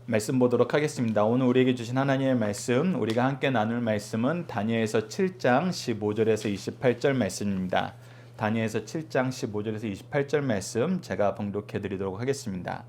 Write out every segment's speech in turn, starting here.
말씀 보도록 하겠습니다. 오늘 우리에게 주신 하나님의 말씀, 우리가 함께 나눌 말씀은 다니엘서 7장 15절에서 28절 말씀입니다. 다니엘서 7장 15절에서 28절 말씀 제가 봉독해 드리도록 하겠습니다.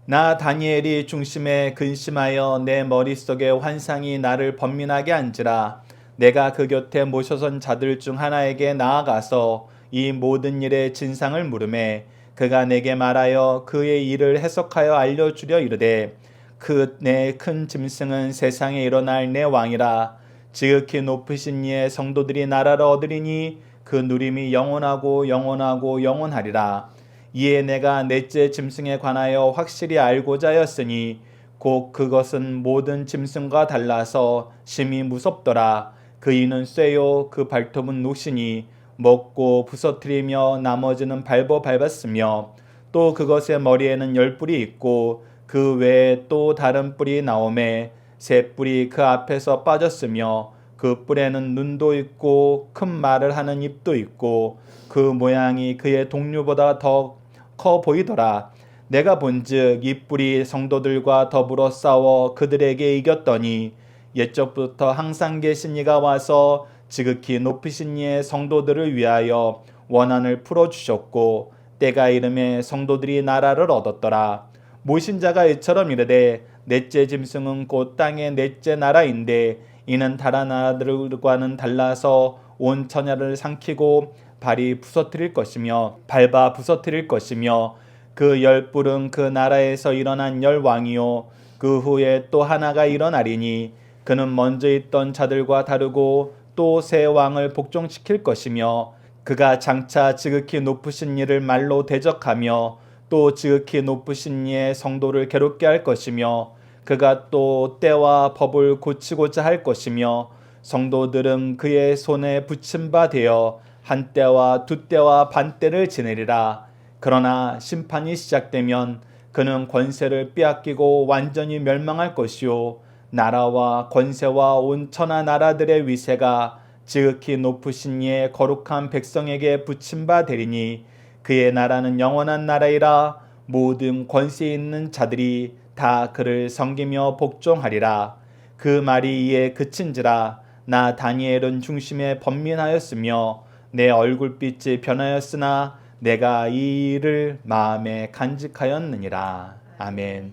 나 다니엘이 중심에 근심하여 내 머릿속에 환상이 나를 번민하게 한지라. 내가 그 곁에 모셔선 자들 중 하나에게 나아가서 이 모든 일의 진상을 물으매 그가 내게 말하여 그의 일을 해석하여 알려주려 이르되, 그 내 큰 짐승은 세상에 일어날 내 왕이라. 지극히 높으신 이의 성도들이 나라를 얻으리니 그 누림이 영원하고 영원하고 영원하리라. 이에 내가 넷째 짐승에 관하여 확실히 알고자 하였으니 곧 그것은 모든 짐승과 달라서 심히 무섭더라. 그 이는 쇠요 그 발톱은 녹시니 먹고 부서뜨리며 나머지는 밟았으며 또 그것의 머리에는 10뿔이 있고 그 외에 또 다른 뿔이 나오매 새 뿔이 그 앞에서 빠졌으며 그 뿔에는 눈도 있고 큰 말을 하는 입도 있고 그 모양이 그의 동류보다 더 커 보이더라. 내가 본즉 이 뿔이 성도들과 더불어 싸워 그들에게 이겼더니 옛적부터 항상 계신 이가 와서 지극히 높으신 이의 성도들을 위하여 원한을 풀어주셨고 때가 이름에 성도들이 나라를 얻었더라. 모신 자가 이처럼 이르되, 넷째 짐승은 곧 땅의 넷째 나라인데 이는 다른 나라들과는 달라서 온 천하를 삼키고 발이 부서뜨릴 것이며 밟아 부서뜨릴 것이며 그 10뿔은 그 나라에서 일어난 10왕이요 그 후에 또 하나가 일어나리니 그는 먼저 있던 자들과 다르고 또 새 왕을 복종시킬 것이며 그가 장차 지극히 높으신 이를 말로 대적하며 또 지극히 높으신 이의 성도를 괴롭게 할 것이며 그가 또 때와 법을 고치고자 할 것이며 성도들은 그의 손에 붙임 바 되어 한 때와 두 때와 반 때를 지내리라. 그러나 심판이 시작되면 그는 권세를 빼앗기고 완전히 멸망할 것이요 나라와 권세와 온 천하 나라들의 위세가 지극히 높으신 이의 거룩한 백성에게 붙임 바 되리니 그의 나라는 영원한 나라이라. 모든 권세 있는 자들이 다 그를 섬기며 복종하리라. 그 말이 이에 그친지라. 나 다니엘은 중심에 번민하였으며 내 얼굴빛이 변하였으나 내가 이 일을 마음에 간직하였느니라. 아멘.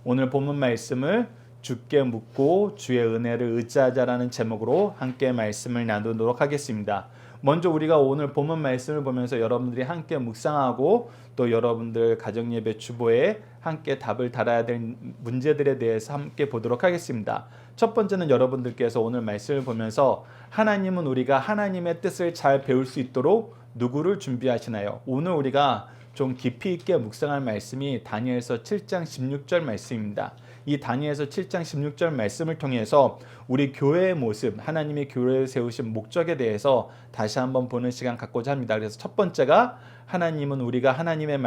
오늘 본문 말씀을 주께 묻고 주의 은혜를 의지하자라는 제목으로 함께 말씀을 나누도록 하겠습니다. 먼저 우리가 오늘 본문 말씀을 보면서 여러분들이 함께 묵상하고 또 여러분들 가정예배 주보에 함께 답을 달아야 될 문제들에 대해서 함께 보도록 하겠습니다. 첫 번째는 여러분들께서 오늘 말씀을 보면서 하나님은 우리가 하나님의 뜻을 잘 배울 수 있도록 누구를 준비하시나요? 오늘 우리가 좀 깊이 있게 묵상할 말씀이 다니엘서 7장 16절 말씀입니다. 이 다니엘서 7장 16절 말씀을 통해서 우리 교회의 모습, 하나님의 교회를 세우신 목적에 대해서 다시 한번 보는 시간 갖고자 합니다. 그래서 첫 번째가 하나님은 우리가 하나님의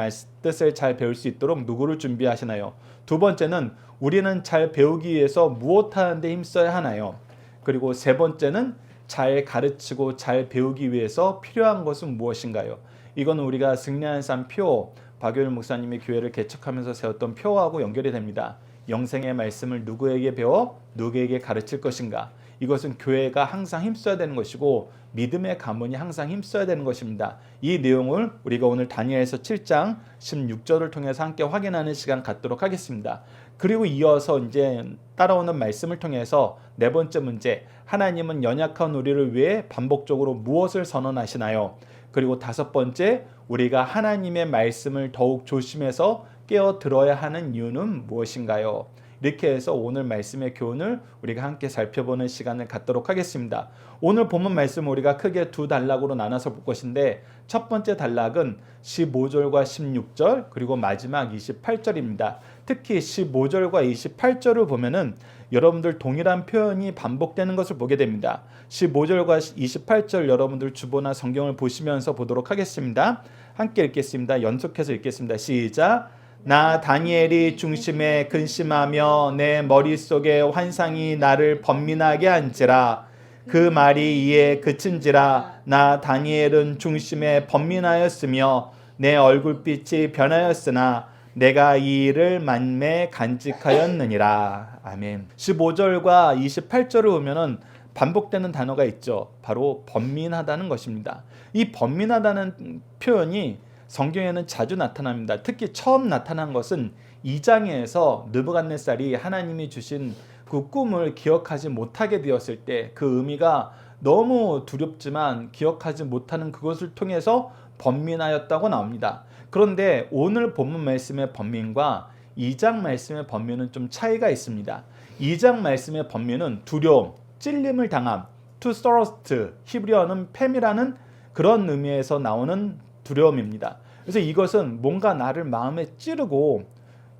뜻을 잘 배울 수 있도록 누구를 준비하시나요? 두 번째는 우리는 잘 배우기 위해서 무엇 하는데 힘써야 하나요? 그리고 세 번째는 잘 가르치고 잘 배우기 위해서 필요한 것은 무엇인가요? 이건 우리가 승리하는 삶 표, 박효일 목사님이 교회를 개척하면서 세웠던 표하고 연결이 됩니다. 영생의 말씀을 누구에게 배워 누구에게 가르칠 것인가. 이것은 교회가 항상 힘써야 되는 것이고 믿음의 가문이 항상 힘써야 되는 것입니다. 이 내용을 우리가 오늘 다니엘서 7장 16절을 통해서 함께 확인하는 시간 갖도록 하겠습니다. 그리고 이어서 이제 따라오는 말씀을 통해서 네 번째 문제, 하나님은 연약한 우리를 위해 반복적으로 무엇을 선언하시나요? 그리고 다섯 번째, 우리가 하나님의 말씀을 더욱 조심해서 깨어 들어야 하는 이유는 무엇인가요? 이렇게 해서 오늘 말씀의 교훈을 우리가 함께 살펴보는 시간을 갖도록 하겠습니다. 오늘 본문 말씀 우리가 크게 두 단락으로 나눠서 볼 것인데 첫 번째 단락은 15절과 16절 그리고 마지막 28절입니다. 특히 15절과 28절을 보면은 여러분들 동일한 표현이 반복되는 것을 보게 됩니다. 15절과 28절 여러분들 주보나 성경을 보시면서 보도록 하겠습니다. 함께 읽겠습니다. 연속해서 읽겠습니다. 시작. 나 다니엘이 중심에 근심하며 내 머릿속에 환상이 나를 번민하게 한지라. 그 말이 이에 그친지라. 나 다니엘은 중심에 번민하였으며 내 얼굴빛이 변하였으나 내가 이 일을 만매 간직하였느니라. 아멘. 15절과 28절을 보면은 반복되는 단어가 있죠. 바로 번민하다는 것입니다. 이 번민하다는 표현이 성경에는 자주 나타납니다. 특히 처음 나타난 것은 2장에서 느부갓네살이 하나님이 주신 그 꿈을 기억하지 못하게 되었을 때 그 의미가 너무 두렵지만 기억하지 못하는 그것을 통해서 번민하였다고 나옵니다. 그런데 오늘 본문 말씀의 번민과 2장 말씀의 번민은 좀 차이가 있습니다. 2장 말씀의 번민은 두려움, 찔림을 당함, to thrust, 히브리어는 팸이라는 그런 의미에서 나오는 두려움입니다. 그래서 이것은 뭔가 나를 마음에 찌르고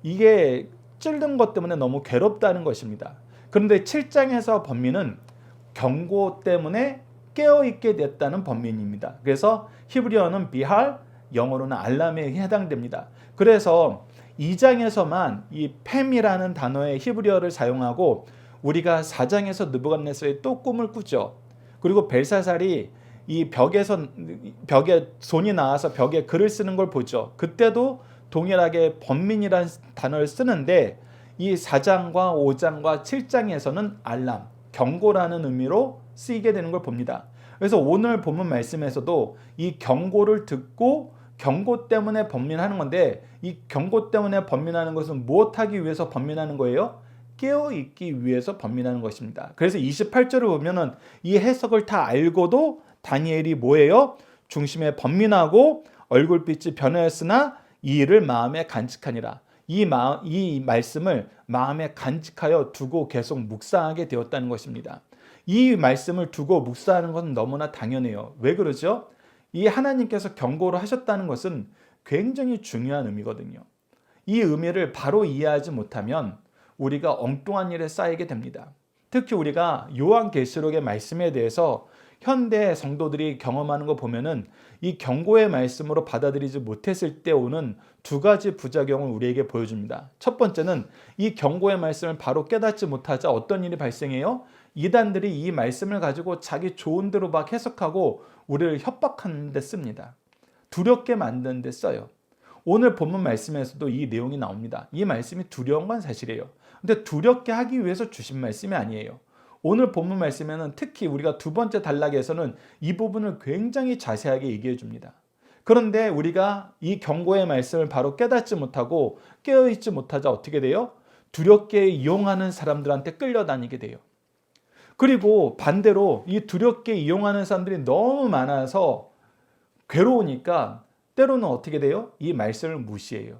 이게 찌른 것 때문에 너무 괴롭다는 것입니다. 그런데 7장에서 번민은 경고 때문에 깨어있게 됐다는 번민입니다. 그래서 히브리어는 비할, 영어로는 알람에 해당됩니다. 그래서 2장에서만 이 팸이라는 단어의 히브리어를 사용하고 우리가 4장에서 느부갓네살이 또 꿈을 꾸죠. 그리고 벨사살이 이 벽에 손이 나와서 벽에 글을 쓰는 걸 보죠. 그때도 동일하게 번민이라는 단어를 쓰는데 이 4장과 5장과 7장에서는 알람, 경고라는 의미로 쓰이게 되는 걸 봅니다. 그래서 오늘 본문 말씀에서도 이 경고를 듣고 경고 때문에 번민하는 건데 이 경고 때문에 번민하는 것은 무엇하기 위해서 번민하는 거예요? 깨어있기 위해서 번민하는 것입니다. 그래서 28절을 보면은 이 해석을 다 알고도 다니엘이 뭐예요? 중심에 번민하고 얼굴빛이 변하였으나 이 일을 마음에 간직하니라. 이 말씀을 마음에 간직하여 두고 계속 묵상하게 되었다는 것입니다. 이 말씀을 두고 묵상하는 것은 너무나 당연해요. 왜 그러죠? 이 하나님께서 경고를 하셨다는 것은 굉장히 중요한 의미거든요. 이 의미를 바로 이해하지 못하면 우리가 엉뚱한 일에 쌓이게 됩니다. 특히 우리가 요한계시록의 말씀에 대해서 현대 성도들이 경험하는 거 보면은 이 경고의 말씀으로 받아들이지 못했을 때 오는 두 가지 부작용을 우리에게 보여줍니다. 첫 번째는 이 경고의 말씀을 바로 깨닫지 못하자 어떤 일이 발생해요? 이단들이 이 말씀을 가지고 자기 좋은 대로 막 해석하고 우리를 협박하는 데 씁니다. 두렵게 만드는 데 써요. 오늘 본문 말씀에서도 이 내용이 나옵니다. 이 말씀이 두려운 건 사실이에요. 근데 두렵게 하기 위해서 주신 말씀이 아니에요. 오늘 본문 말씀에는 특히 우리가 두 번째 단락에서는 이 부분을 굉장히 자세하게 얘기해 줍니다. 그런데 우리가 이 경고의 말씀을 바로 깨닫지 못하고 깨어있지 못하자 어떻게 돼요? 두렵게 이용하는 사람들한테 끌려다니게 돼요. 그리고 반대로 이 두렵게 이용하는 사람들이 너무 많아서 괴로우니까 때로는 어떻게 돼요? 이 말씀을 무시해요.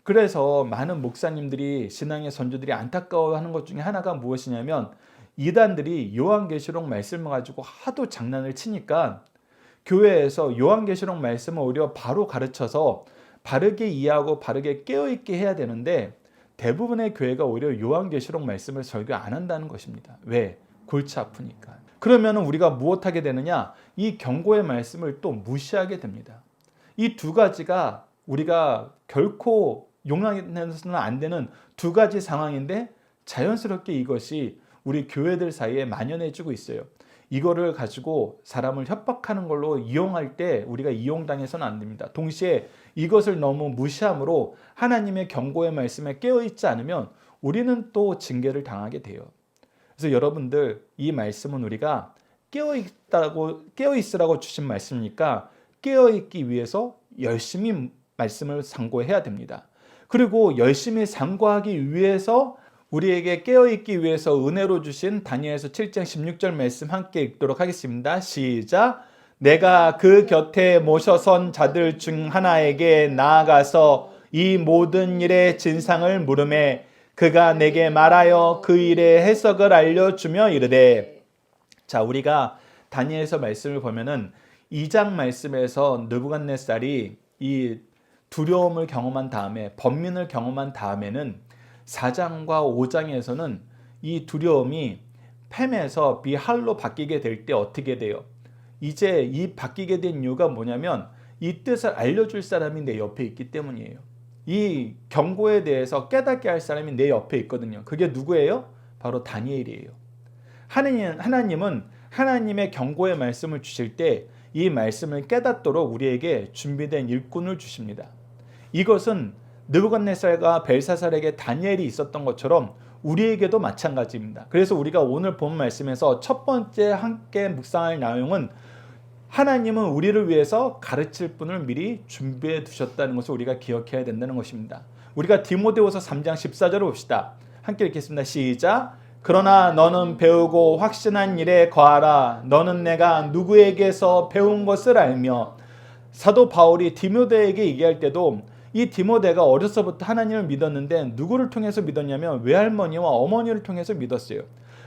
그래서 많은 목사님들이 신앙의 선조들이 안타까워하는 것 중에 하나가 무엇이냐면 이단들이 요한계시록 말씀을 가지고 하도 장난을 치니까 교회에서 요한계시록 말씀을 오히려 바로 가르쳐서 바르게 이해하고 바르게 깨어있게 해야 되는데 대부분의 교회가 오히려 요한계시록 말씀을 설교 안 한다는 것입니다. 왜? 골치 아프니까. 그러면 우리가 무엇하게 되느냐? 이 경고의 말씀을 또 무시하게 됩니다. 이 두 가지가 우리가 결코 용납해서는 안 되는 두 가지 상황인데 자연스럽게 이것이 우리 교회들 사이에 만연해지고 있어요. 이거를 가지고 사람을 협박하는 걸로 이용할 때 우리가 이용당해서는 안 됩니다. 동시에 이것을 너무 무시함으로 하나님의 경고의 말씀에 깨어있지 않으면 우리는 또 징계를 당하게 돼요. 그래서 여러분들 이 말씀은 우리가 깨어있으라고 주신 말씀이니까 깨어있기 위해서 열심히 말씀을 상고해야 됩니다. 그리고 열심히 상고하기 위해서 우리에게 깨어있기 위해서 은혜로 주신 다니엘서 7장 16절 말씀 함께 읽도록 하겠습니다. 시작! 내가 그 곁에 모셔선 자들 중 하나에게 나아가서 이 모든 일의 진상을 물으매 그가 내게 말하여 그 일의 해석을 알려주며 이르되. 자, 우리가 다니엘서 말씀을 보면은 2장 말씀에서 느부갓네살이 이 두려움을 경험한 다음에 번민을 경험한 다음에는 4장과 5장에서는 이 두려움이 팸에서 비할로 바뀌게 될 때 어떻게 돼요? 이제 이 바뀌게 된 이유가 뭐냐면 이 뜻을 알려줄 사람이 내 옆에 있기 때문이에요. 이 경고에 대해서 깨닫게 할 사람이 내 옆에 있거든요. 그게 누구예요? 바로 다니엘이에요. 하나님은 하나님의 경고의 말씀을 주실 때 이 말씀을 깨닫도록 우리에게 준비된 일꾼을 주십니다. 이것은 느부갓네살과 벨사살에게 다니엘이 있었던 것처럼 우리에게도 마찬가지입니다. 그래서 우리가 오늘 본 말씀에서 첫 번째 함께 묵상할 내용은 하나님은 우리를 위해서 가르칠 분을 미리 준비해 두셨다는 것을 우리가 기억해야 된다는 것입니다. 우리가 디모데후서 3장 14절을 봅시다. 함께 읽겠습니다. 시작. 그러나 너는 배우고 확신한 일에 거하라. 너는 내가 누구에게서 배운 것을 알며. 사도 바울이 디모데에게 얘기할 때도 이 디모데가 어려서부터 하나님을 믿었는데 누구를 통해서 믿었냐면 외할머니와 어머니를 통해서 믿었어요.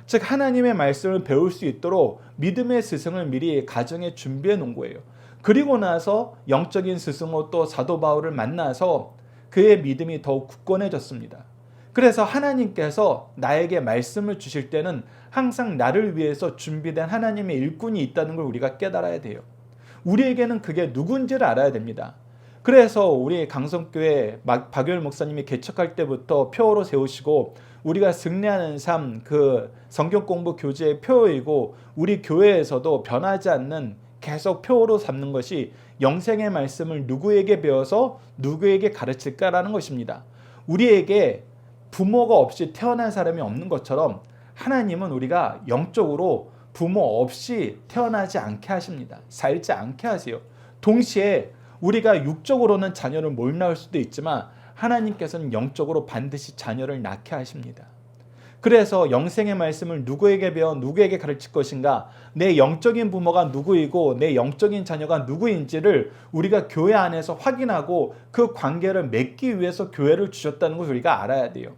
즉 하나님의 말씀을 배울 수 있도록 믿음의 스승을 미리 가정에 준비해 놓은 거예요. 그리고 나서 영적인 스승으로 또 사도 바울을 만나서 그의 믿음이 더욱 굳건해졌습니다. 그래서 하나님께서 나에게 말씀을 주실 때는 항상 나를 위해서 준비된 하나님의 일꾼이 있다는 걸 우리가 깨달아야 돼요. 우리에게는 그게 누군지를 알아야 됩니다. 그래서 우리 강성교회 박효일 목사님이 개척할 때부터 표어로 세우시고 우리가 승리하는 삶, 그 성경 공부 교재의 표어이고 우리 교회에서도 변하지 않는 계속 표어로 삼는 것이 영생의 말씀을 누구에게 배워서 누구에게 가르칠까라는 것입니다. 우리에게 부모가 없이 태어난 사람이 없는 것처럼 하나님은 우리가 영적으로 부모 없이 태어나지 않게 하십니다. 살지 않게 하세요. 동시에 우리가 육적으로는 자녀를 못 낳을 수도 있지만 하나님께서는 영적으로 반드시 자녀를 낳게 하십니다. 그래서 영생의 말씀을 누구에게 배워 누구에게 가르칠 것인가, 내 영적인 부모가 누구이고 내 영적인 자녀가 누구인지를 우리가 교회 안에서 확인하고 그 관계를 맺기 위해서 교회를 주셨다는 것을 우리가 알아야 돼요.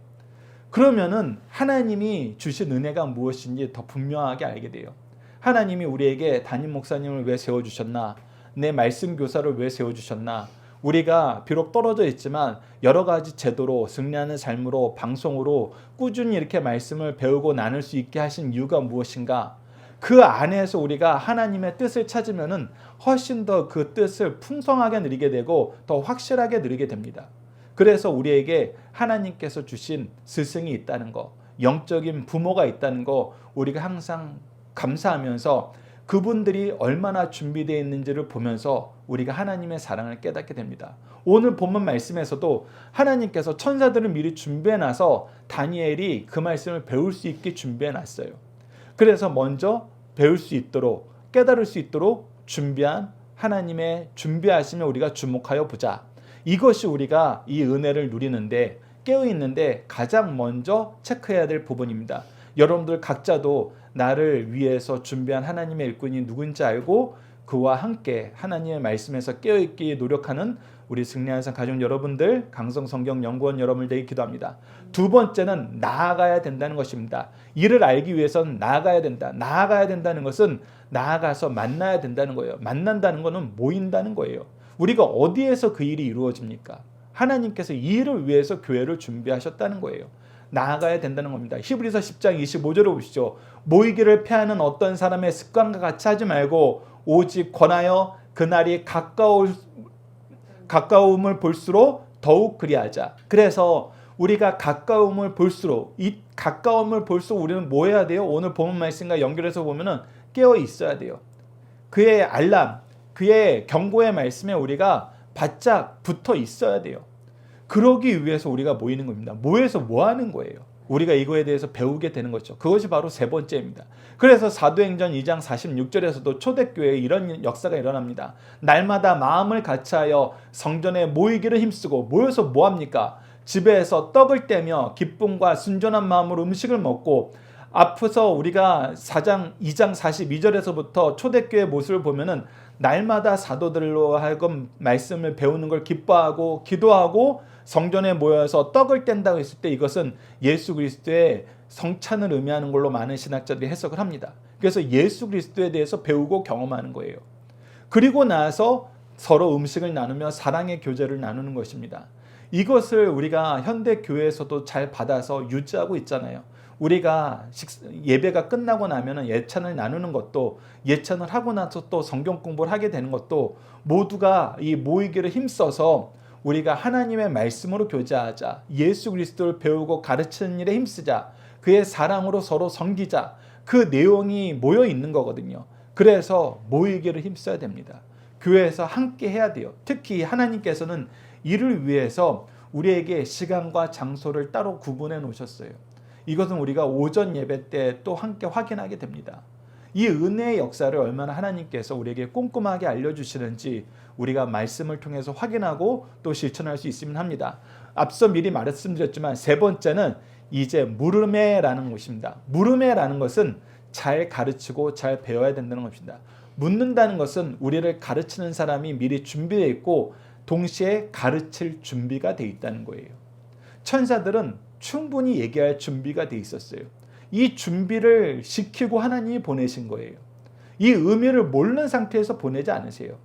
그러면은 하나님이 주신 은혜가 무엇인지 더 분명하게 알게 돼요. 하나님이 우리에게 담임 목사님을 왜 세워주셨나, 내 말씀 교사를 왜 세워주셨나, 우리가 비록 떨어져 있지만 여러 가지 제도로 승리하는 삶으로 방송으로 꾸준히 이렇게 말씀을 배우고 나눌 수 있게 하신 이유가 무엇인가, 그 안에서 우리가 하나님의 뜻을 찾으면은 훨씬 더 그 뜻을 풍성하게 누리게 되고 더 확실하게 누리게 됩니다. 그래서 우리에게 하나님께서 주신 스승이 있다는 거, 영적인 부모가 있다는 거 우리가 항상 감사하면서 그분들이 얼마나 준비되어 있는지를 보면서 우리가 하나님의 사랑을 깨닫게 됩니다. 오늘 본문 말씀에서도 하나님께서 천사들을 미리 준비해놔서 다니엘이 그 말씀을 배울 수 있게 준비해놨어요. 그래서 먼저 배울 수 있도록, 깨달을 수 있도록 준비한 하나님의 준비하심에 우리가 주목하여 보자. 이것이 우리가 이 은혜를 누리는데, 깨어있는데 가장 먼저 체크해야 될 부분입니다. 여러분들 각자도 나를 위해서 준비한 하나님의 일꾼이 누군지 알고 그와 함께 하나님의 말씀에서 깨어있기 노력하는 우리 승리하는 삶 가족 여러분들, 강성성경연구원 여러분을 되게 기도합니다. 두 번째는 나아가야 된다는 것입니다. 이를 알기 위해서는 나아가야 된다. 나아가야 된다는 것은 나아가서 만나야 된다는 거예요. 만난다는 것은 모인다는 거예요. 우리가 어디에서 그 일이 이루어집니까? 하나님께서 이 일을 위해서 교회를 준비하셨다는 거예요. 나아가야 된다는 겁니다. 히브리서 10장 25절을 보시죠. 모이기를 패하는 어떤 사람의 습관과 같이 하지 말고 오직 권하여 그날이 가까움을 볼수록 더욱 그리하자. 그래서 우리가 가까움을 볼수록, 이 가까움을 볼수록 우리는 뭐 해야 돼요? 오늘 본문 말씀과 연결해서 보면은 깨어 있어야 돼요. 그의 알람, 그의 경고의 말씀에 우리가 바짝 붙어 있어야 돼요. 그러기 위해서 우리가 모이는 겁니다. 모여서 뭐 하는 거예요? 우리가 이거에 대해서 배우게 되는 거죠. 그것이 바로 세 번째입니다. 그래서 사도행전 2장 46절에서도 초대교회에 이런 역사가 일어납니다. 날마다 마음을 같이하여 성전에 모이기를 힘쓰고, 모여서 뭐 합니까? 집에서 떡을 떼며 기쁨과 순전한 마음으로 음식을 먹고, 앞서 우리가 2장 42절에서부터 초대교회 모습을 보면은 날마다 사도들로 하여금 말씀을 배우는 걸 기뻐하고 기도하고 성전에 모여서 떡을 뗀다고 했을 때 이것은 예수 그리스도의 성찬을 의미하는 걸로 많은 신학자들이 해석을 합니다. 그래서 예수 그리스도에 대해서 배우고 경험하는 거예요. 그리고 나서 서로 음식을 나누며 사랑의 교제를 나누는 것입니다. 이것을 우리가 현대 교회에서도 잘 받아서 유지하고 있잖아요. 우리가 예배가 끝나고 나면 예찬을 나누는 것도, 예찬을 하고 나서 또 성경 공부를 하게 되는 것도 모두가 이 모이기를 힘써서 우리가 하나님의 말씀으로 교제하자, 예수 그리스도를 배우고 가르치는 일에 힘쓰자, 그의 사랑으로 서로 섬기자, 그 내용이 모여 있는 거거든요. 그래서 모이기를 힘써야 됩니다. 교회에서 함께 해야 돼요. 특히 하나님께서는 이를 위해서 우리에게 시간과 장소를 따로 구분해 놓으셨어요. 이것은 우리가 오전 예배 때 또 함께 확인하게 됩니다. 이 은혜의 역사를 얼마나 하나님께서 우리에게 꼼꼼하게 알려주시는지 우리가 말씀을 통해서 확인하고 또 실천할 수 있으면 합니다. 앞서 미리 말씀드렸지만 세 번째는 이제 물음에라는 것입니다. 물음에라는 것은 잘 가르치고 잘 배워야 된다는 것입니다. 묻는다는 것은 우리를 가르치는 사람이 미리 준비되어 있고 동시에 가르칠 준비가 되어 있다는 거예요. 천사들은 충분히 얘기할 준비가 되어 있었어요. 이 준비를 시키고 하나님이 보내신 거예요. 이 의미를 모르는 상태에서 보내지 않으세요.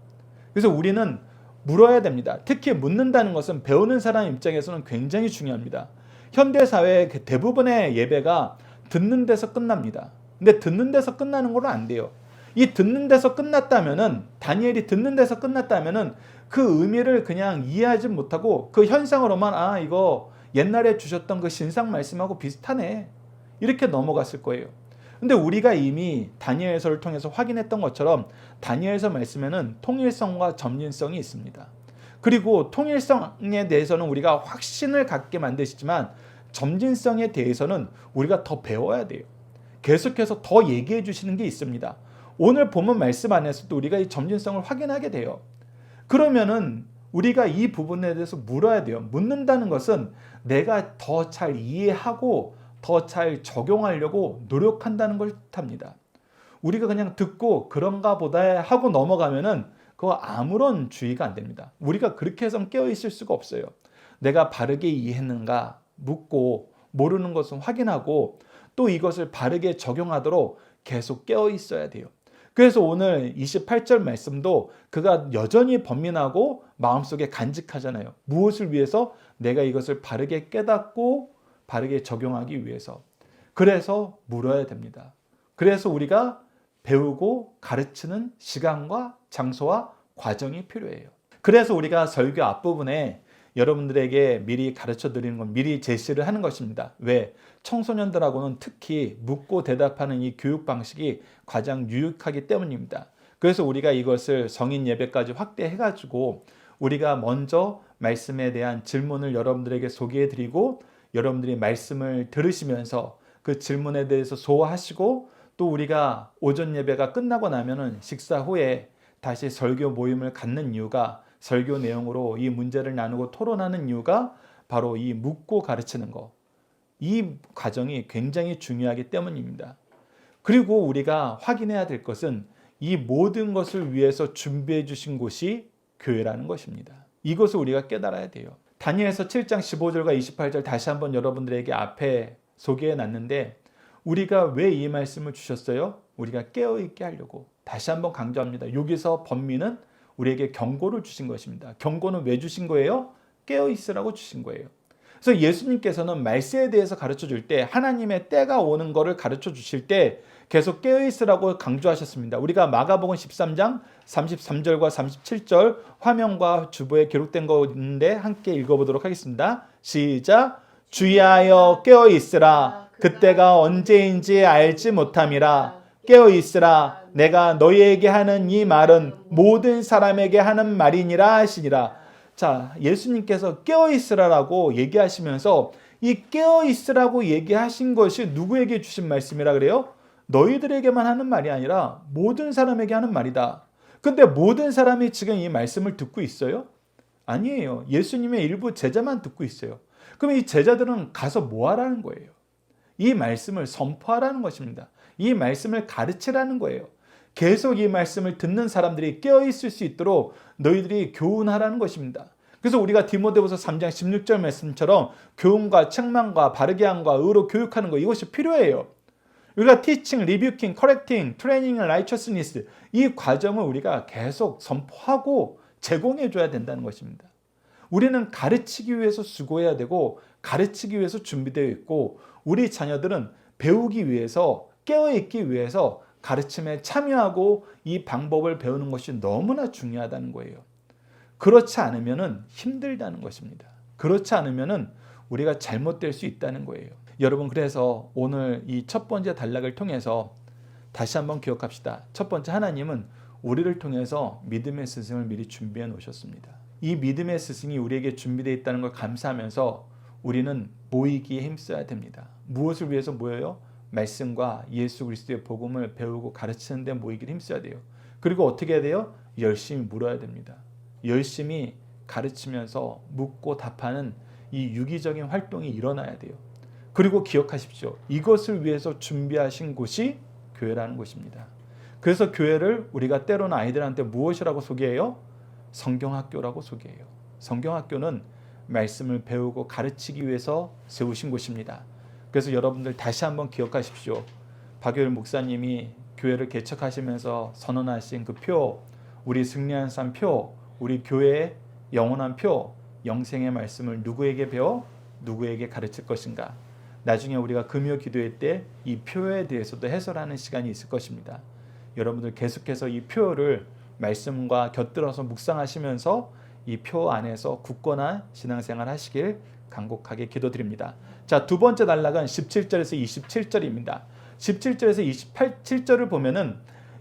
그래서 우리는 물어야 됩니다. 특히 묻는다는 것은 배우는 사람 입장에서는 굉장히 중요합니다. 현대사회의 대부분의 예배가 듣는 데서 끝납니다. 근데 듣는 데서 끝나는 건 안 돼요. 이 듣는 데서 끝났다면은, 다니엘이 듣는 데서 끝났다면은 그 의미를 그냥 이해하지 못하고 그 현상으로만 이거 옛날에 주셨던 그 신상 말씀하고 비슷하네, 이렇게 넘어갔을 거예요. 근데 우리가 이미 다니엘서를 통해서 확인했던 것처럼 다니엘서 말씀에는 통일성과 점진성이 있습니다. 그리고 통일성에 대해서는 우리가 확신을 갖게 만드시지만 점진성에 대해서는 우리가 더 배워야 돼요. 계속해서 더 얘기해 주시는 게 있습니다. 오늘 본문 말씀 안에서도 우리가 이 점진성을 확인하게 돼요. 그러면은 우리가 이 부분에 대해서 물어야 돼요. 묻는다는 것은 내가 더 잘 이해하고 더 잘 적용하려고 노력한다는 걸 뜻합니다. 우리가 그냥 듣고 그런가 보다 하고 넘어가면은 그거 아무런 주의가 안 됩니다. 우리가 그렇게 해서 깨어 있을 수가 없어요. 내가 바르게 이해했는가 묻고 모르는 것은 확인하고 또 이것을 바르게 적용하도록 계속 깨어 있어야 돼요. 그래서 오늘 28절 말씀도 그가 여전히 번민하고 마음속에 간직하잖아요. 무엇을 위해서? 내가 이것을 바르게 깨닫고 바르게 적용하기 위해서. 그래서 물어야 됩니다. 그래서 우리가 배우고 가르치는 시간과 장소와 과정이 필요해요. 그래서 우리가 설교 앞부분에 여러분들에게 미리 가르쳐 드리는 건 미리 제시를 하는 것입니다. 왜? 청소년들하고는 특히 묻고 대답하는 이 교육 방식이 가장 유익하기 때문입니다. 그래서 우리가 이것을 성인 예배까지 확대해가지고 우리가 먼저 말씀에 대한 질문을 여러분들에게 소개해 드리고 여러분들이 말씀을 들으시면서 그 질문에 대해서 소화하시고 또 우리가 오전 예배가 끝나고 나면은 식사 후에 다시 설교 모임을 갖는 이유가 설교 내용으로 이 문제를 나누고 토론하는 이유가 바로 이 묻고 가르치는 거. 이 과정이 굉장히 중요하기 때문입니다. 그리고 우리가 확인해야 될 것은 이 모든 것을 위해서 준비해 주신 곳이 교회라는 것입니다. 이것을 우리가 깨달아야 돼요. 다니엘서 7장 15절과 28절 다시 한번 여러분들에게 앞에 소개해 놨는데 우리가 왜 이 말씀을 주셨어요? 우리가 깨어있게 하려고. 다시 한번 강조합니다. 여기서 번민은 우리에게 경고를 주신 것입니다. 경고는 왜 주신 거예요? 깨어있으라고 주신 거예요. 그래서 예수님께서는 말세에 대해서 가르쳐 줄 때 하나님의 때가 오는 것을 가르쳐 주실 때 계속 깨어있으라고 강조하셨습니다. 우리가 마가복음 13장 33절과 37절 화면과 주보에 기록된 거 있는데 함께 읽어보도록 하겠습니다. 시작. 주의하여 깨어있으라. 그때가 언제인지 알지 못함이라. 깨어있으라. 내가 너희에게 하는 이 말은 모든 사람에게 하는 말이니라 하시니라. 자, 예수님께서 깨어있으라라고 얘기하시면서 이 깨어있으라고 얘기하신 것이 누구에게 주신 말씀이라 그래요? 너희들에게만 하는 말이 아니라 모든 사람에게 하는 말이다. 근데 모든 사람이 지금 이 말씀을 듣고 있어요? 아니에요. 예수님의 일부 제자만 듣고 있어요. 그럼 이 제자들은 가서 뭐 하라는 거예요? 이 말씀을 선포하라는 것입니다. 이 말씀을 가르치라는 거예요. 계속 이 말씀을 듣는 사람들이 깨어있을 수 있도록 너희들이 교훈하라는 것입니다. 그래서 우리가 디모데후서 3장 16절 말씀처럼 교훈과 책망과 바르게 함과 의로 교육하는 거 이것이 필요해요. 우리가 teaching, rebuking, correcting, training, righteousness 이 과정을 우리가 계속 선포하고 제공해 줘야 된다는 것입니다. 우리는 가르치기 위해서 수고해야 되고 가르치기 위해서 준비되어 있고 우리 자녀들은 배우기 위해서 깨어있기 위해서 가르침에 참여하고 이 방법을 배우는 것이 너무나 중요하다는 거예요. 그렇지 않으면 힘들다는 것입니다. 그렇지 않으면 우리가 잘못될 수 있다는 거예요. 여러분 그래서 오늘 이 첫 번째 단락을 통해서 다시 한번 기억합시다. 첫 번째 하나님은 우리를 통해서 믿음의 스승을 미리 준비해 놓으셨습니다. 이 믿음의 스승이 우리에게 준비되어 있다는 걸 감사하면서 우리는 모이기에 힘써야 됩니다. 무엇을 위해서 모여요? 말씀과 예수 그리스도의 복음을 배우고 가르치는 데 모이기를 힘써야 돼요. 그리고 어떻게 해야 돼요? 열심히 물어야 됩니다. 열심히 가르치면서 묻고 답하는 이 유기적인 활동이 일어나야 돼요. 그리고 기억하십시오. 이것을 위해서 준비하신 곳이 교회라는 곳입니다. 그래서 교회를 우리가 때로는 아이들한테 무엇이라고 소개해요? 성경학교라고 소개해요. 성경학교는 말씀을 배우고 가르치기 위해서 세우신 곳입니다. 그래서 여러분들 다시 한번 기억하십시오. 박효일 목사님이 교회를 개척하시면서 선언하신 그 표, 우리 승리한 삶 표, 우리 교회의 영원한 표, 영생의 말씀을 누구에게 배워 누구에게 가르칠 것인가. 나중에 우리가 금요 기도회 때 이 표에 대해서도 해설하는 시간이 있을 것입니다. 여러분들 계속해서 이 표를 말씀과 곁들여서 묵상하시면서 이 표 안에서 굳건한 신앙생활 하시길 간곡하게 기도드립니다. 자, 두 번째 단락은 17절에서 27절입니다. 17절에서 27절을 보면은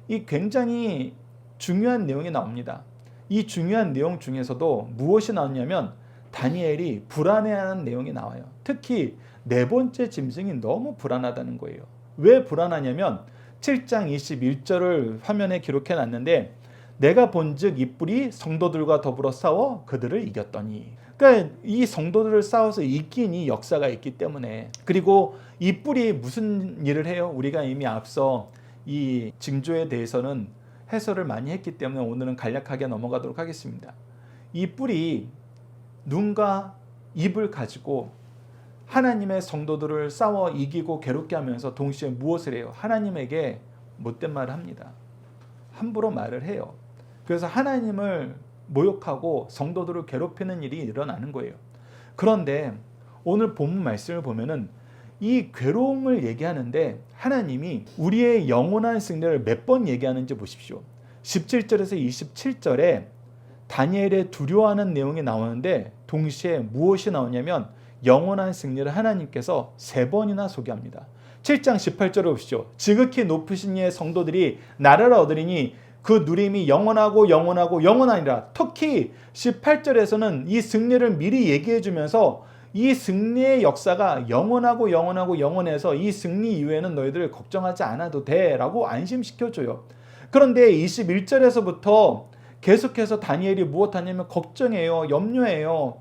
이 굉장히 중요한 내용이 나옵니다. 이 중요한 내용 중에서도 무엇이 나오냐면 다니엘이 불안해하는 내용이 나와요. 특히 네 번째 짐승이 너무 불안하다는 거예요. 왜 불안하냐면 7장 21절을 화면에 기록해 놨는데 내가 본즉 이 뿔이 성도들과 더불어 싸워 그들을 이겼더니, 그러니까 이 성도들을 싸워서 이긴 이 역사가 있기 때문에, 그리고 이 뿔이 무슨 일을 해요? 우리가 이미 앞서 이 징조에 대해서는 해설을 많이 했기 때문에 오늘은 간략하게 넘어가도록 하겠습니다. 이 뿔이 눈과 입을 가지고 하나님의 성도들을 싸워 이기고 괴롭게 하면서 동시에 무엇을 해요? 하나님에게 못된 말을 합니다. 함부로 말을 해요. 그래서 하나님을 모욕하고 성도들을 괴롭히는 일이 일어나는 거예요. 그런데 오늘 본문 말씀을 보면은 이 괴로움을 얘기하는데 하나님이 우리의 영원한 승리를 몇 번 얘기하는지 보십시오. 17절에서 27절에 다니엘의 두려워하는 내용이 나오는데 동시에 무엇이 나오냐면 영원한 승리를 하나님께서 3번이나 소개합니다. 7장 18절을 보십시오. 지극히 높으신 이의 성도들이 나라를 얻으리니 그 누림이 영원하고 영원하고 영원하니라. 특히 18절에서는 이 승리를 미리 얘기해 주면서 이 승리의 역사가 영원하고 영원하고 영원해서 이 승리 이후에는 너희들 걱정하지 않아도 돼 라고 안심시켜줘요. 그런데 21절에서부터 계속해서 다니엘이 무엇하냐면 걱정해요. 염려해요.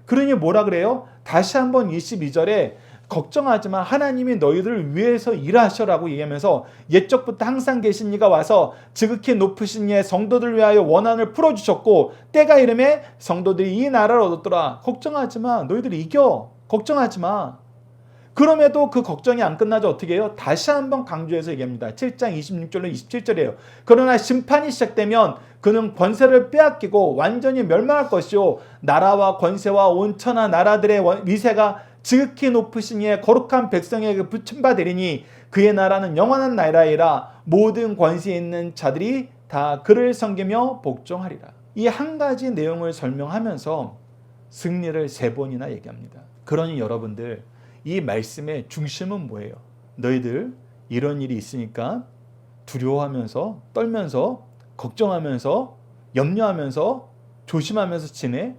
그러니 뭐라 그래요? 다시 한번 22절에 걱정하지만 하나님이 너희들을 위해서 일하셔라고 얘기하면서 옛적부터 항상 계신 이가 와서 지극히 높으신 이의 성도들을 위하여 원한을 풀어주셨고 때가 이름에 성도들이 이 나라를 얻었더라. 걱정하지 마. 너희들이 이겨. 걱정하지 마. 그럼에도 그 걱정이 안 끝나죠. 어떻게 해요? 다시 한번 강조해서 얘기합니다. 7장 26절로 27절이에요. 그러나 심판이 시작되면 그는 권세를 빼앗기고 완전히 멸망할 것이요 나라와 권세와 온 천하 나라들의 위세가 지극히 높으신 이의 거룩한 백성에게 붙임받으리니 그의 나라는 영원한 나라이라 모든 권세에 있는 자들이 다 그를 섬기며 복종하리라. 이 한 가지 내용을 설명하면서 승리를 3번이나 얘기합니다. 그러니 여러분들 이 말씀의 중심은 뭐예요? 너희들 이런 일이 있으니까 두려워하면서 떨면서 걱정하면서 염려하면서 조심하면서 지내?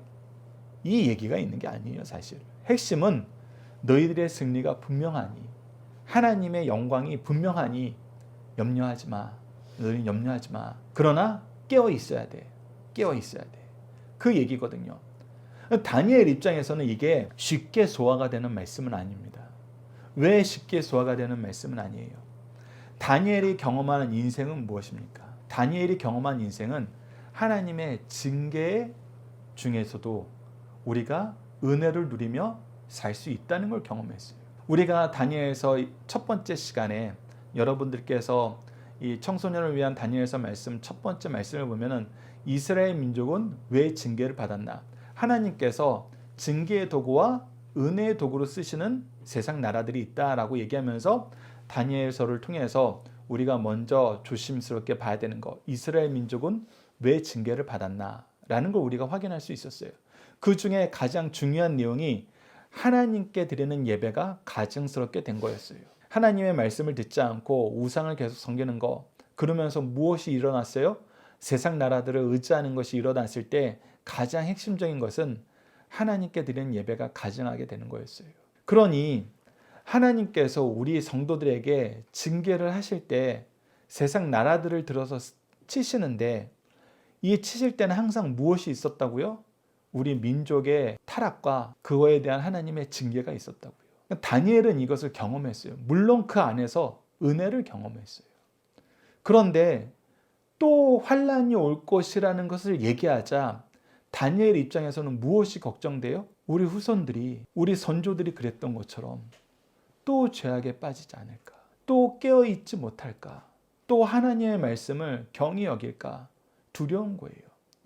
이 얘기가 있는 게 아니에요. 사실 핵심은 너희들의 승리가 분명하니 하나님의 영광이 분명하니 염려하지 마. 너희는 염려하지 마. 그러나 깨어 있어야 돼. 깨어 있어야 돼. 그 얘기거든요. 다니엘 입장에서는 이게 쉽게 소화가 되는 말씀은 아닙니다. 왜 쉽게 소화가 되는 말씀은 아니에요? 다니엘이 경험하는 인생은 무엇입니까? 다니엘이 경험한 인생은 하나님의 징계 중에서도 우리가 은혜를 누리며 살 수 있다는 걸 경험했어요. 우리가 다니엘서 첫 번째 시간에 여러분들께서 이 청소년을 위한 다니엘서 말씀 첫 번째 말씀을 보면은 이스라엘 민족은 왜 징계를 받았나? 하나님께서 징계의 도구와 은혜의 도구로 쓰시는 세상 나라들이 있다라고 얘기하면서 다니엘서를 통해서 우리가 먼저 조심스럽게 봐야 되는 것, 이스라엘 민족은 왜 징계를 받았나라는 걸 우리가 확인할 수 있었어요. 그 중에 가장 중요한 내용이 하나님께 드리는 예배가 가증스럽게 된 거였어요. 하나님의 말씀을 듣지 않고 우상을 계속 섬기는 거, 그러면서 무엇이 일어났어요? 세상 나라들을 의지하는 것이 일어났을 때 가장 핵심적인 것은 하나님께 드리는 예배가 가증하게 되는 거였어요. 그러니 하나님께서 우리 성도들에게 징계를 하실 때 세상 나라들을 들어서 치시는데, 이 치실 때는 항상 무엇이 있었다고요? 우리 민족의 타락과 그거에 대한 하나님의 징계가 있었다고요. 다니엘은 이것을 경험했어요. 물론 그 안에서 은혜를 경험했어요. 그런데 또 환란이 올 것이라는 것을 얘기하자 다니엘 입장에서는 무엇이 걱정돼요? 우리 후손들이, 우리 선조들이 그랬던 것처럼 또 죄악에 빠지지 않을까? 또 깨어있지 못할까? 또 하나님의 말씀을 경히 여길까? 두려운 거예요.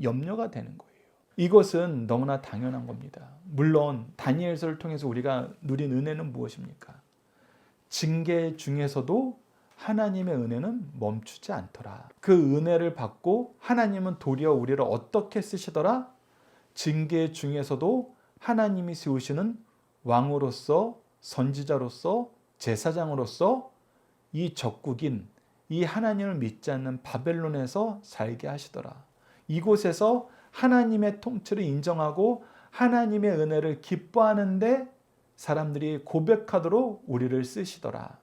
염려가 되는 거예요. 이것은 너무나 당연한 겁니다. 물론 다니엘서를 통해서 우리가 누린 은혜는 무엇입니까? 징계 중에서도 하나님의 은혜는 멈추지 않더라. 그 은혜를 받고 하나님은 도리어 우리를 어떻게 쓰시더라? 징계 중에서도 하나님이 세우시는 왕으로서, 선지자로서, 제사장으로서 이 적국인, 이 하나님을 믿지 않는 바벨론에서 살게 하시더라. 이곳에서 하나님의 통치를 인정하고 하나님의 은혜를 기뻐하는데 사람들이 고백하도록 우리를 쓰시더라.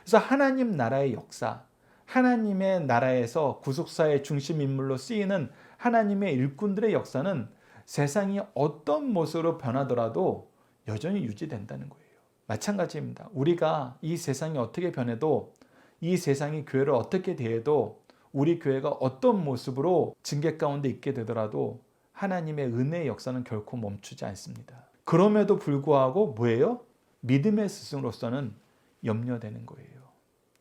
그래서 하나님 나라의 역사, 하나님의 나라에서 구속사의 중심 인물로 쓰이는 하나님의 일꾼들의 역사는 세상이 어떤 모습으로 변하더라도 여전히 유지된다는 거예요. 마찬가지입니다. 우리가 이 세상이 어떻게 변해도, 이 세상이 교회를 어떻게 대해도, 우리 교회가 어떤 모습으로 징계 가운데 있게 되더라도 하나님의 은혜의 역사는 결코 멈추지 않습니다. 그럼에도 불구하고 뭐예요? 믿음의 스승으로서는 염려되는 거예요.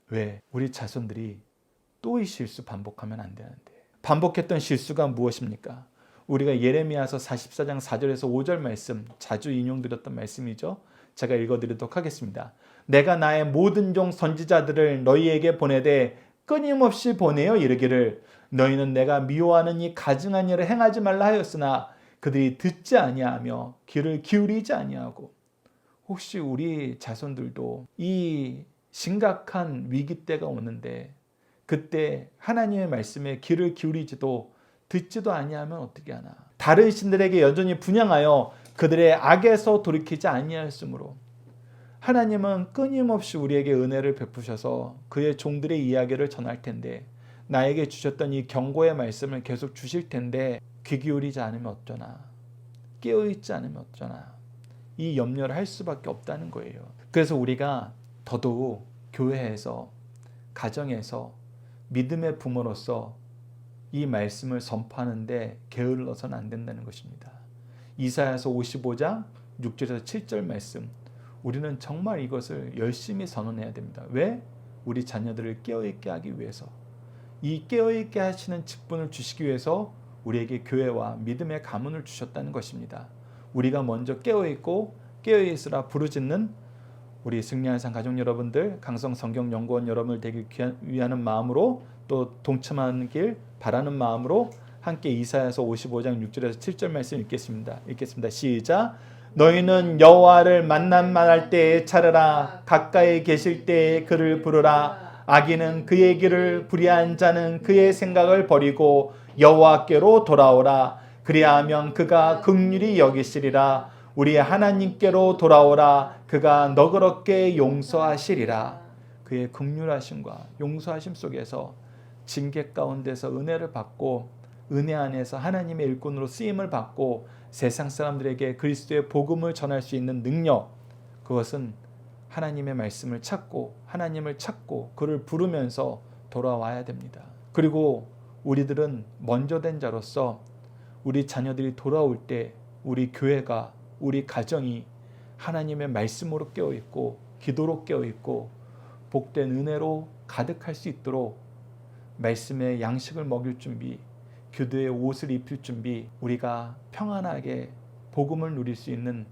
왜? 우리 자손들이 또 이 실수 반복하면 안 되는데. 반복했던 실수가 무엇입니까? 우리가 예레미야서 44장 4절에서 5절 말씀 자주 인용드렸던 말씀이죠. 제가 읽어드리도록 하겠습니다. 내가 나의 모든 종 선지자들을 너희에게 보내되 끊임없이 보내어 이르기를 너희는 내가 미워하는 이 가증한 일을 행하지 말라 하였으나 그들이 듣지 아니하며 귀를 기울이지 아니하고. 혹시 우리 자손들도 이 심각한 위기 때가 오는데 그때 하나님의 말씀에 귀를 기울이지도 듣지도 아니하면 어떻게 하나? 다른 신들에게 여전히 분향하여 그들의 악에서 돌이키지 아니하였으므로 하나님은 끊임없이 우리에게 은혜를 베푸셔서 그의 종들의 이야기를 전할 텐데, 나에게 주셨던 이 경고의 말씀을 계속 주실 텐데 귀 기울이지 않으면 어쩌나, 깨어있지 않으면 어쩌나, 이 염려를 할 수밖에 없다는 거예요. 그래서 우리가 더더욱 교회에서, 가정에서 믿음의 부모로서 이 말씀을 선포하는데 게을러서는 안 된다는 것입니다. 이사야서 55장 6절에서 7절 말씀, 우리는 정말 이것을 열심히 선언해야 됩니다. 왜? 우리 자녀들을 깨어있게 하기 위해서, 이 깨어있게 하시는 직분을 주시기 위해서 우리에게 교회와 믿음의 가문을 주셨다는 것입니다. 우리가 먼저 깨어있고 깨어있으라 부르짖는 우리 승리한산 가족 여러분들, 강성 성경연구원 여러분을 되기 위하는 마음으로, 또 동참하는 길 바라는 마음으로 함께 이사야서 55장 6절에서 7절 말씀 읽겠습니다. 시작. 너희는 여호와를 만날 때에 차르라. 가까이 계실 때에 그를 부르라. 악인은 그의 길을, 불의한 자는 그의 생각을 버리고 여호와께로 돌아오라. 그리하면 그가 긍휼히 여기시리라. 우리 하나님께로 돌아오라. 그가 너그럽게 용서하시리라. 그의 긍휼하심과 용서하심 속에서 징계 가운데서 은혜를 받고, 은혜 안에서 하나님의 일꾼으로 쓰임을 받고 세상 사람들에게 그리스도의 복음을 전할 수 있는 능력, 그것은 하나님의 말씀을 찾고 하나님을 찾고 그를 부르면서 돌아와야 됩니다. 그리고 우리들은 먼저 된 자로서 우리 자녀들이 돌아올 때 우리 교회가, 우리 가정이 하나님의 말씀으로 깨어있고 기도로 깨어있고 복된 은혜로 가득할 수 있도록 말씀의 양식을 먹일 준비, 기도의 옷을 입힐 준비, 우리가 평안하게 복음을 누릴 수 있는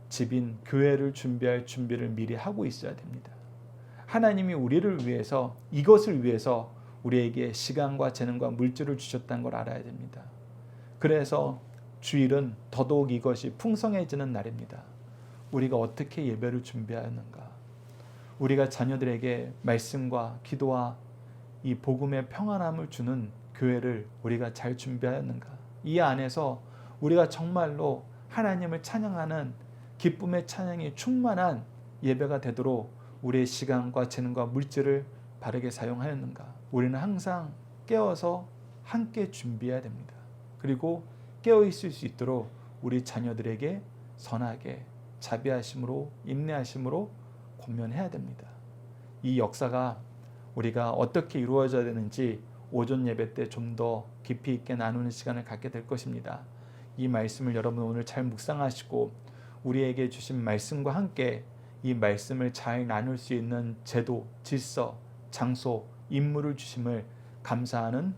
집인 교회를 준비할 준비를 미리 하고 있어야 됩니다. 하나님이 우리를 위해서, 이것을 위해서 우리에게 시간과 재능과 물질을 주셨다는 걸 알아야 됩니다. 그래서 주일은 더더욱 이것이 풍성해지는 날입니다. 우리가 어떻게 예배를 준비하는가? 우리가 자녀들에게 말씀과 기도와 이 복음의 평안함을 주는 교회를 우리가 잘 준비하였는가? 이 안에서 우리가 정말로 하나님을 찬양하는 기쁨의 찬양이 충만한 예배가 되도록 우리의 시간과 재능과 물질을 바르게 사용하였는가? 우리는 항상 깨어서 함께 준비해야 됩니다. 그리고 깨어 있을 수 있도록 우리 자녀들에게 선하게 자비하심으로 인내하심으로 권면해야 됩니다. 이 역사가 우리가 어떻게 이루어져야 되는지 오전 예배 때 좀 더 깊이 있게 나누는 시간을 갖게 될 것입니다. 이 말씀을 여러분 오늘 잘 묵상하시고 우리에게 주신 말씀과 함께 이 말씀을 잘 나눌 수 있는 제도, 질서, 장소, 인물을 주심을 감사하는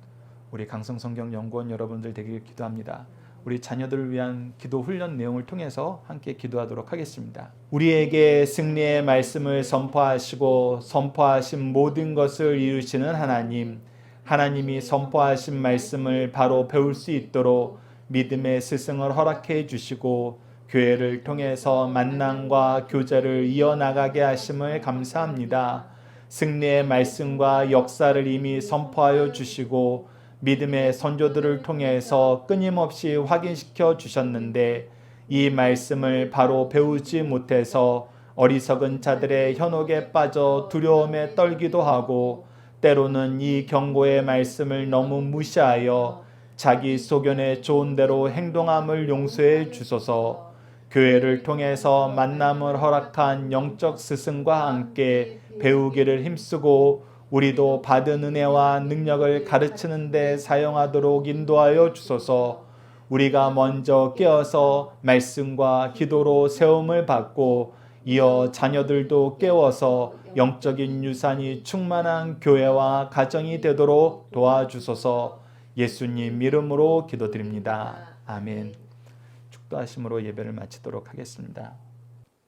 우리 강성성경연구원 여러분들 되길 기도합니다. 우리 자녀들을 위한 기도 훈련 내용을 통해서 함께 기도하도록 하겠습니다. 우리에게 승리의 말씀을 선포하시고 선포하신 모든 것을 이루시는 하나님, 하나님이 선포하신 말씀을 바로 배울 수 있도록 믿음의 스승을 허락해 주시고 교회를 통해서 만남과 교제를 이어나가게 하심을 감사합니다. 승리의 말씀과 역사를 이미 선포하여 주시고 믿음의 선조들을 통해서 끊임없이 확인시켜 주셨는데 이 말씀을 바로 배우지 못해서 어리석은 자들의 현혹에 빠져 두려움에 떨기도 하고 때로는 이 경고의 말씀을 너무 무시하여 자기 소견에 좋은 대로 행동함을 용서해 주소서. 교회를 통해서 만남을 허락한 영적 스승과 함께 배우기를 힘쓰고 우리도 받은 은혜와 능력을 가르치는 데 사용하도록 인도하여 주소서. 우리가 먼저 깨어서 말씀과 기도로 세움을 받고 이어 자녀들도 깨워서 영적인 유산이 충만한 교회와 가정이 되도록 도와주소서. 예수님 이름으로 기도드립니다. 아멘. 축도하심으로 예배를 마치도록 하겠습니다.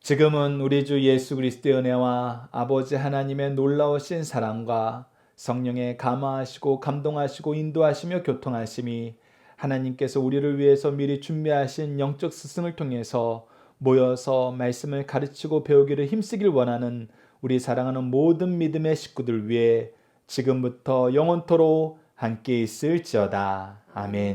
지금은 우리 주 예수 그리스도의 은혜와 아버지 하나님의 놀라우신 사랑과 성령의 감화하시고 감동하시고 인도하시며 교통하심이 하나님께서 우리를 위해서 미리 준비하신 영적 스승을 통해서 모여서 말씀을 가르치고 배우기를 힘쓰길 원하는 우리 사랑하는 모든 믿음의 식구들 위해 지금부터 영원토록 함께 있을지어다. 아멘.